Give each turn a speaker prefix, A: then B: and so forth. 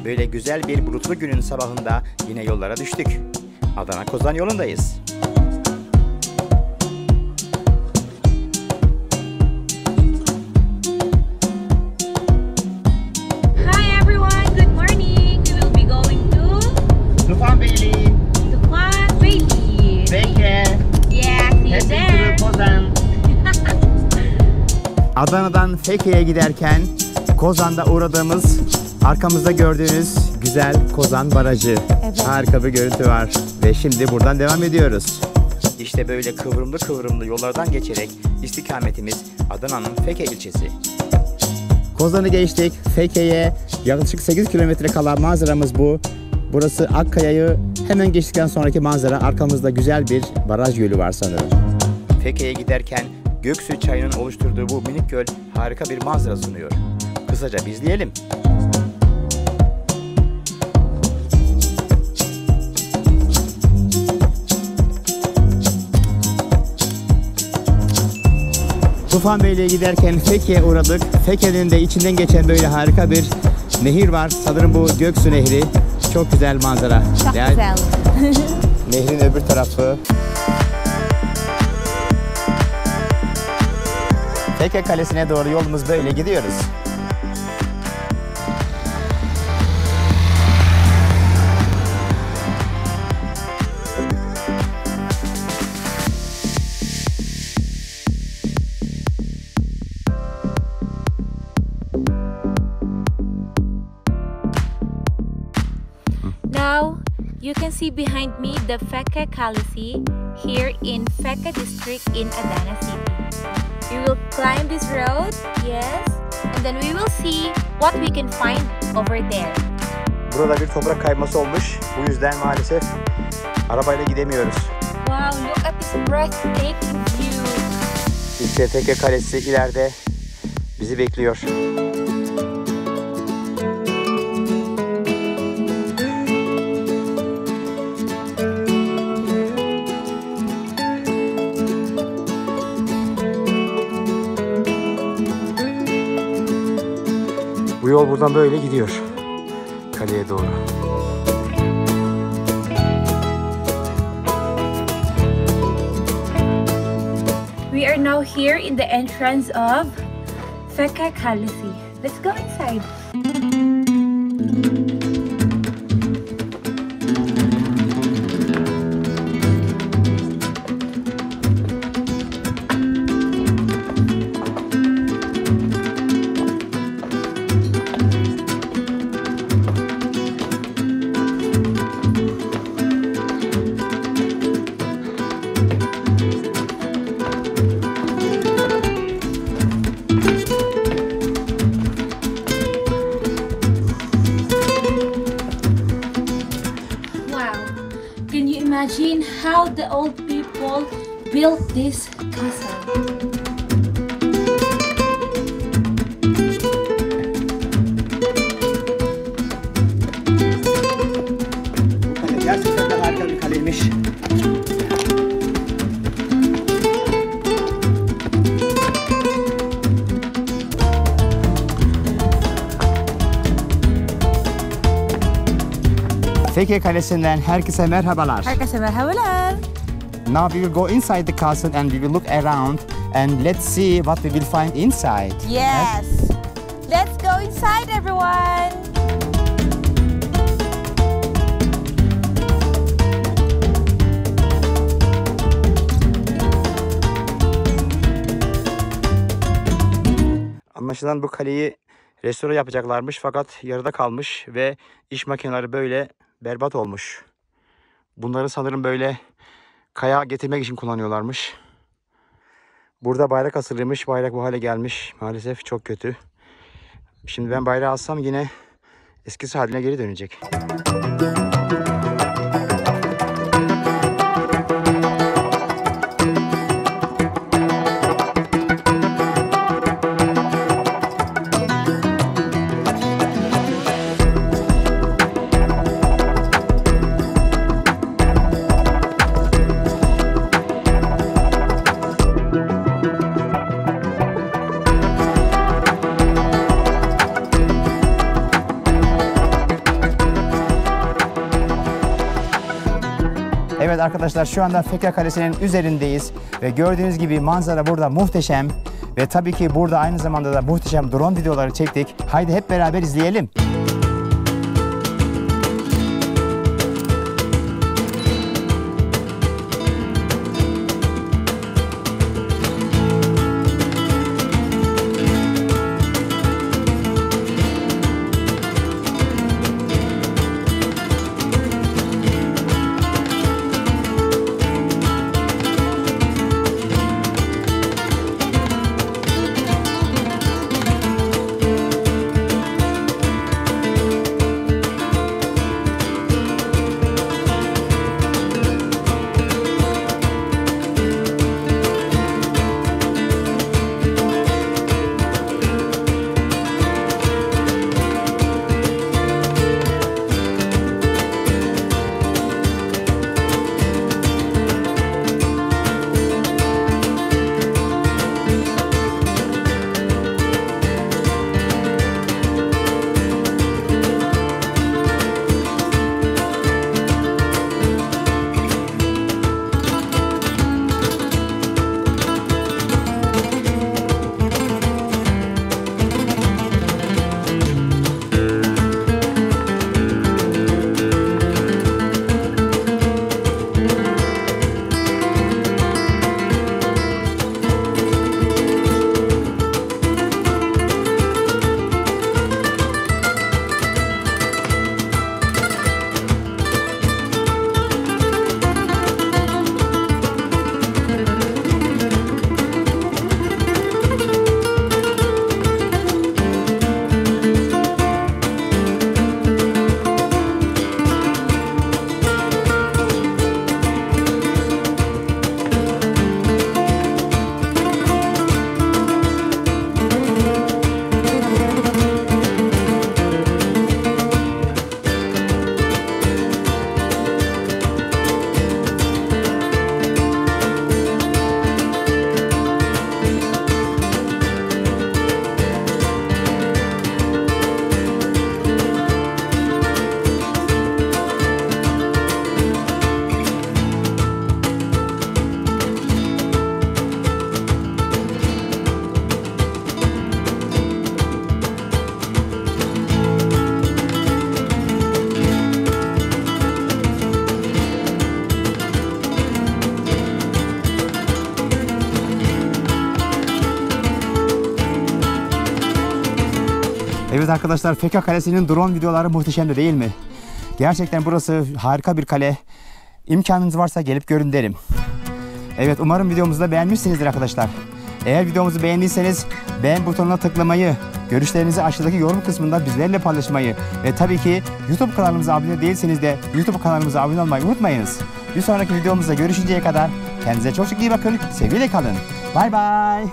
A: Böyle güzel bir bulutlu günün sabahında yine yollara düştük. Adana Kozan yolundayız.
B: Hi everyone, good morning. We will be going to
A: Tufanbeyli, Feke,
B: yeah, see you there.
A: Kozan. Adana'dan Feke'ye giderken Kozan'da uğradığımız, arkamızda gördüğünüz güzel Kozan Barajı.
C: Evet.
A: Harika bir görüntü var ve şimdi buradan devam ediyoruz. İşte böyle kıvrımlı kıvrımlı yollardan geçerek istikametimiz Adana'nın Feke ilçesi. Kozan'ı geçtik. Feke'ye yaklaşık 8 kilometre kalan manzaramız bu. Burası Akkaya'yı hemen geçtikten sonraki manzara, arkamızda güzel bir baraj gölü var sanırım. Feke'ye giderken Göksu çayının oluşturduğu bu minik göl harika bir manzara sunuyor. Kısaca bir izleyelim. Tufanbeyli'ye giderken Feke'ye uğradık. Feke'nin de içinden geçen böyle harika bir nehir var. Sanırım bu Göksu Nehri. Çok güzel manzara.
C: Çok
A: Yani
C: güzel.
A: nehrin öbür tarafı. Feke Kalesine doğru yolumuz böyle gidiyoruz.
B: Now, you can see behind me the Feke Kalesi here in Feke district in Adana city. We will climb this road, yes, and then we will see what we can find over there.
A: Burada bir toprak kayması olmuş. Bu yüzden maalesef arabayla gidemiyoruz.
B: Wow, look at this breathtaking view.
A: İşte Feke Kalesi ileride bizi bekliyor. Bu yol buradan böyle gidiyor kaleye doğru.
B: We are now here in the entrance of Feke Kalesi. Let's go inside. Imagine how the old people built this castle.
A: Bu kale gerçekten de harika bir kaleymiş. Feke Kalesi'nden herkese merhabalar.
C: Herkese merhabalar.
A: Now we will go inside the castle and we will look around and let's see what we will find inside.
C: Yes. Let's go inside, everyone.
A: Anlaşılan bu kaleyi restore yapacaklarmış fakat yarıda kalmış ve iş makineleri böyle berbat olmuş. Bunları sanırım böyle kaya getirmek için kullanıyorlarmış. Burada bayrak asılıymış. Bayrak bu hale gelmiş. Maalesef çok kötü. Şimdi ben bayrağı alsam yine eskisi haline geri dönecek. Evet arkadaşlar, şu anda Feke Kalesi'nin üzerindeyiz ve gördüğünüz gibi manzara burada muhteşem ve tabii ki burada aynı zamanda da muhteşem drone videoları çektik. Haydi hep beraber izleyelim. Evet arkadaşlar, Feke Kalesi'nin drone videoları muhteşemdi değil mi? Gerçekten burası harika bir kale. İmkanınız varsa gelip görün derim. Evet, umarım videomuzu da beğenmişsinizdir arkadaşlar. Eğer videomuzu beğendiyseniz beğen butonuna tıklamayı, görüşlerinizi aşağıdaki yorum kısmında bizlerle paylaşmayı ve tabii ki YouTube kanalımıza abone değilseniz de YouTube kanalımıza abone olmayı unutmayınız. Bir sonraki videomuzda görüşünceye kadar kendinize çok iyi bakın, sevgiyle kalın. Bay bay.